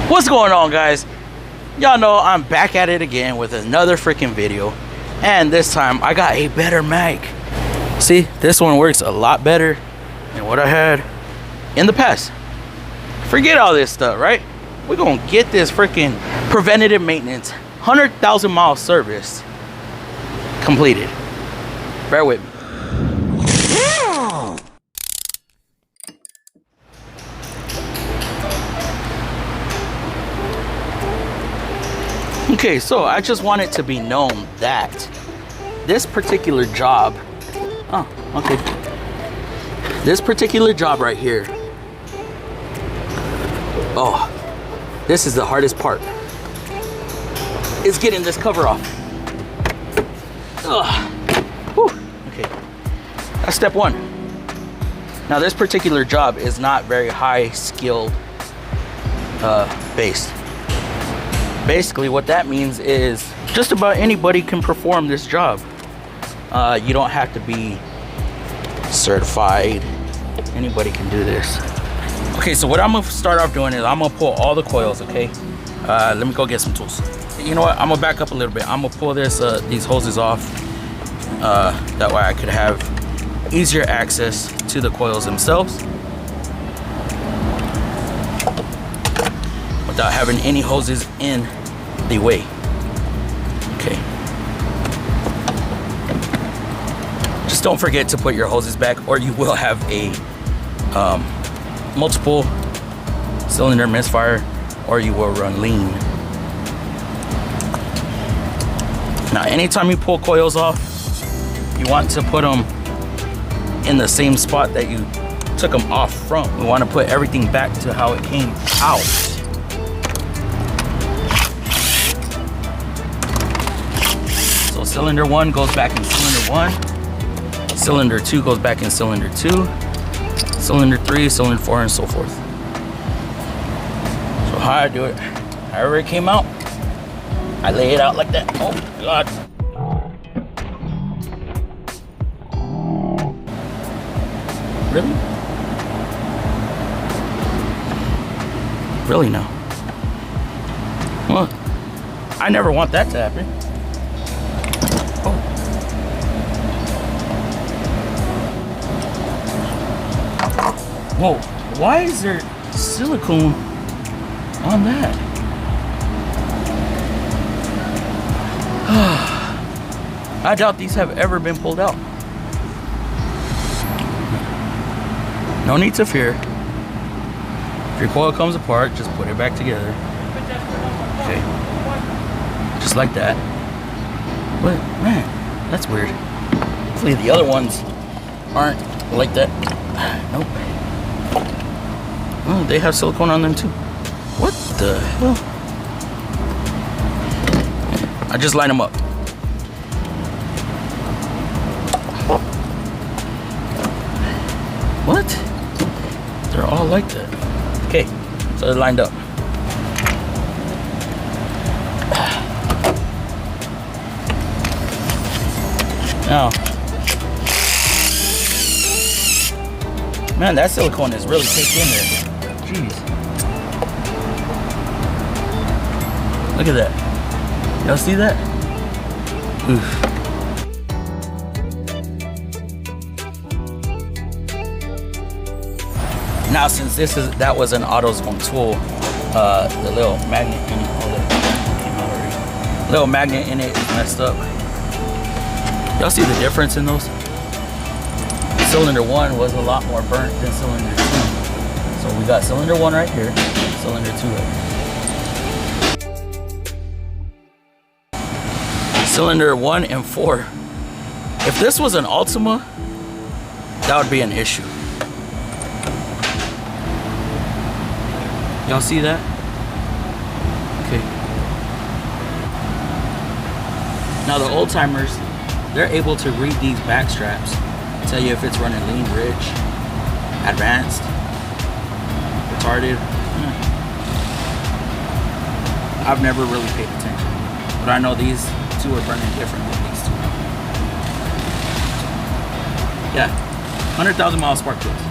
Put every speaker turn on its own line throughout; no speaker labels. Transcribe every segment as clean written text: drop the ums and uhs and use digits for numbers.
What's going on, guys? Y'all know I'm back at it again with another freaking video, and this time I got a better mic. See, this one works a lot better than what I had in the past. Forget all this stuff, right? We're gonna get this freaking preventative maintenance 100,000 mile service completed. Bear with me. Okay, so I just want it to be known that this particular job, this particular job right here, this is the hardest part, is getting this cover off. Okay, that's step one. Now this particular job is not very high skilled based. Basically what that means is just about anybody can perform this job. You don't have to be certified. Anybody can do this. Okay, so what I'm gonna start off doing is I'm gonna pull all the coils, okay? Let me go get some tools. You know what, I'm gonna back up a little bit. I'm gonna pull these hoses off. That way I could have easier access to the coils themselves without having any hoses in the way. Okay. Just don't forget to put your hoses back, or you will have a multiple cylinder misfire, or you will run lean. Now, anytime you pull coils off, you want to put them in the same spot that you took them off from. We want to put everything back to how it came out. So cylinder 1 goes back in cylinder 1. Cylinder 2 goes back in cylinder 2. Cylinder 3, cylinder 4, and so forth. So how I do it, however it came out, I lay it out like that. Oh God. Really? Really now? Well, I never want that to happen. Oh. Whoa, why is there silicone on that? I doubt these have ever been pulled out. No need to fear. If your coil comes apart, just put it back together. Okay. Just like that. What? Man, that's weird. Hopefully the other ones aren't like that. Nope. Oh, they have silicone on them too. What the hell? I just line them up. What? They're all like that. Okay, so they're lined up. Now, man, that silicone is really taken in there. Jeez. Look at that. Y'all see that? Oof. Now, since that was an AutoZone tool, the little magnet in it, little magnet in it is messed up. Y'all see the difference in those? Cylinder 1 was a lot more burnt than cylinder 2. So we got cylinder 1 right here, cylinder 2 right here. Cylinder 1 and 4. If this was an Ultima, that would be an issue. Y'all see that? Okay. Now the old timers, they're able to read these back straps, tell you if it's running lean, rich, advanced, retarded. I've never really paid attention, but I know these two are burning different than these two. Yeah, 100,000 mile spark plugs.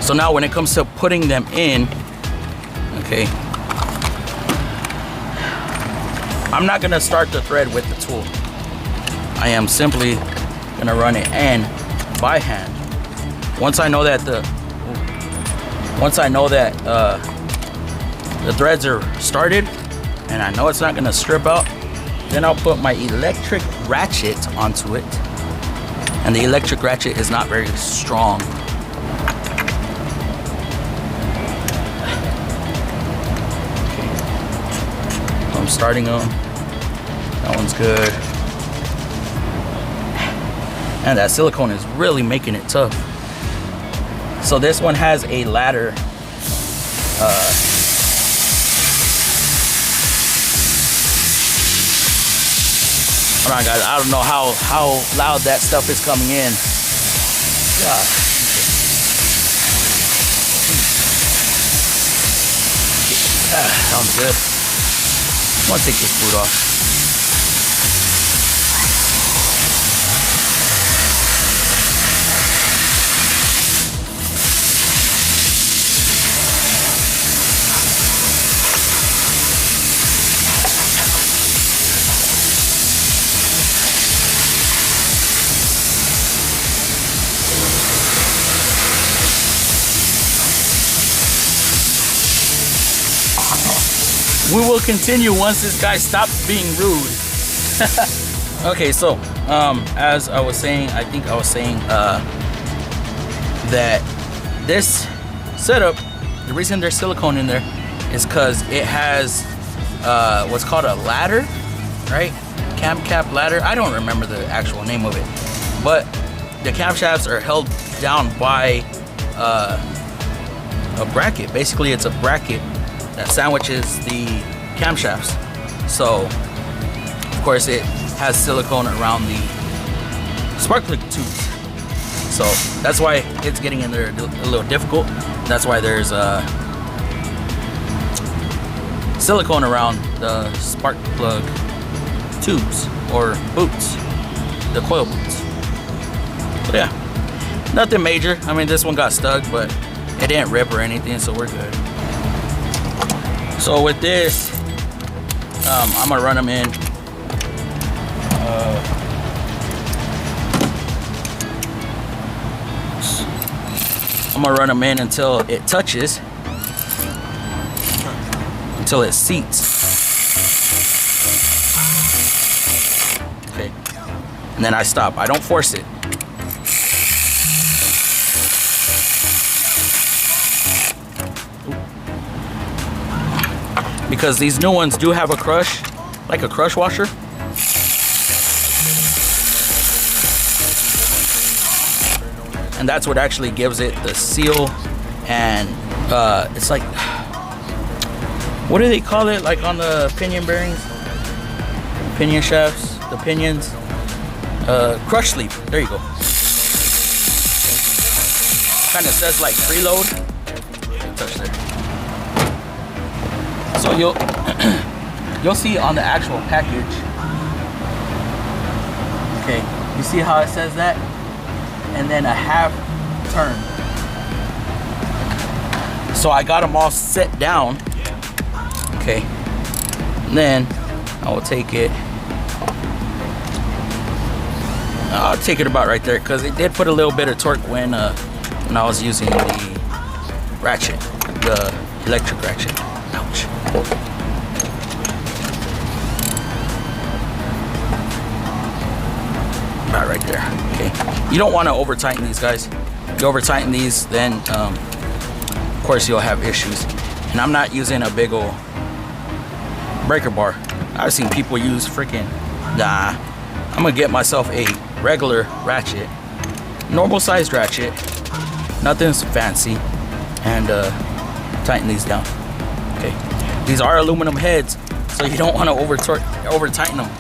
So now when it comes to putting them in, okay, I'm not gonna start the thread with the tool. I am simply gonna run it in by hand. Once I know that the threads are started and I know it's not gonna strip out, then I'll put my electric ratchet onto it. And the electric ratchet is not very strong. Okay. So I'm starting them. That one's good. And that silicone is really making it tough. So this one has a ladder. Hold on, guys. I don't know how loud that stuff is coming in. God. Sounds good. I'm gonna take this boot off. We will continue once this guy stops being rude. Okay, so as I was saying, I think I was saying that this setup, the reason there's silicone in there is because it has what's called a ladder, right? Camshaft ladder. I don't remember the actual name of it, but the camshafts are held down by a bracket. Basically, it's a bracket that sandwiches the camshafts. So of course it has silicone around the spark plug tubes. So that's why it's getting in there a little difficult. That's why there's silicone around the spark plug tubes or boots, the coil boots. But yeah, nothing major. I mean, this one got stuck, but it didn't rip or anything, so we're good. So with this, I'm gonna run them in. I'm gonna run them in until it touches, until it seats. Okay, and then I stop. I don't force it. Because these new ones do have a crush, like a crush washer. And that's what actually gives it the seal. And it's like, what do they call it? Like on the pinion bearings, pinion shafts, the pinions, crush sleeve. There you go. Kind of says like preload. Touch there. So you'll see on the actual package. Okay, you see how it says that? And then a half turn. So I got them all set down. Okay, and then I will take it. I'll take it about right there because it did put a little bit of torque when I was using the ratchet, the electric ratchet. Ouch. About right there. Okay. You don't want to over tighten these, guys. If you over tighten these, then of course you'll have issues. And I'm not using a big old breaker bar. I've seen people use freaking. Nah. I'm gonna get myself a regular ratchet, normal sized ratchet, nothing's fancy, and tighten these down. Okay, these are aluminum heads, so you don't want to over tighten them.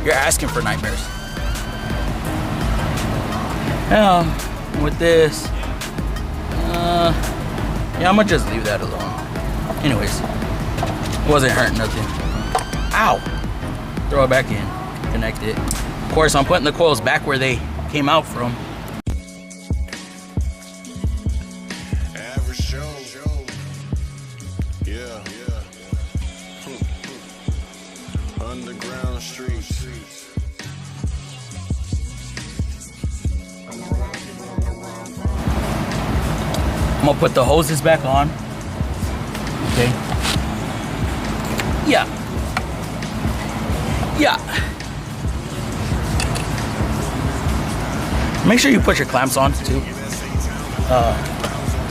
You're asking for nightmares. Now with this, yeah, I'm gonna just leave that alone. Anyways, it wasn't hurting nothing. Ow! Throw it back in, connect it. Of course, I'm putting the coils back where they came out from. I'm gonna put the hoses back on. Okay. Yeah. Yeah. Make sure you put your clamps on too.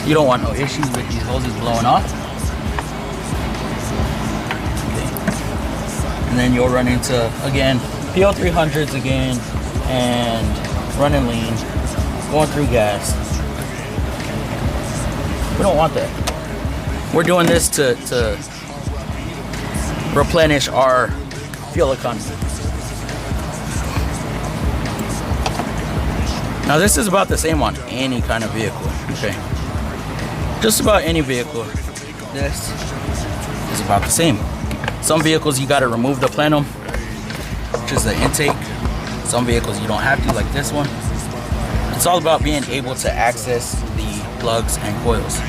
You don't want no issues with these hoses blowing off. Okay. And then you'll run into, again, PO300s again, and running lean, going through gas. We don't want that. We're doing this to replenish our fuel economy. Now this is about the same on any kind of vehicle, okay? Just about any vehicle, this is about the same. Some vehicles you gotta remove the plenum, which is the intake. Some vehicles you don't have to, like this one. It's all about being able to access the plugs and coils.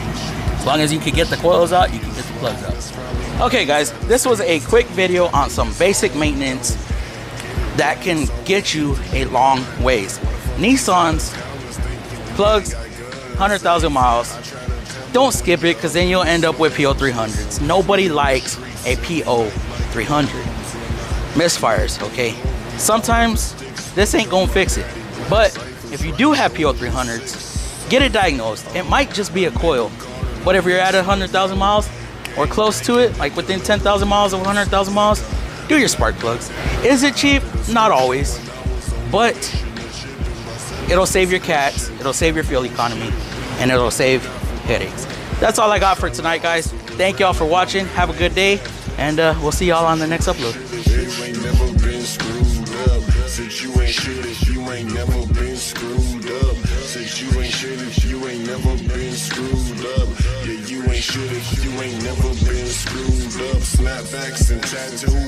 As long as you can get the coils out, you can get the plugs out. Okay guys, this was a quick video on some basic maintenance that can get you a long ways. Nissan's plugs, 100,000 miles. Don't skip it, because then you'll end up with PO300s. Nobody likes a PO300. Misfires, okay? Sometimes this ain't gonna fix it. But if you do have PO300s, get it diagnosed. It might just be a coil. But if you're at 100,000 miles or close to it, like within 10,000 miles of 100,000 miles, do your spark plugs. Is it cheap? Not always. But it'll save your cats, it'll save your fuel economy, and it'll save headaches. That's all I got for tonight, guys. Thank y'all for watching. Have a good day, and we'll see y'all on the next upload.
You ain't never been screwed up. Since you ain't shit if you ain't never been screwed up. Since you ain't shit if you ain't never been screwed up. Yeah, you ain't shit if you ain't never been screwed up. Snapbacks and tattoos.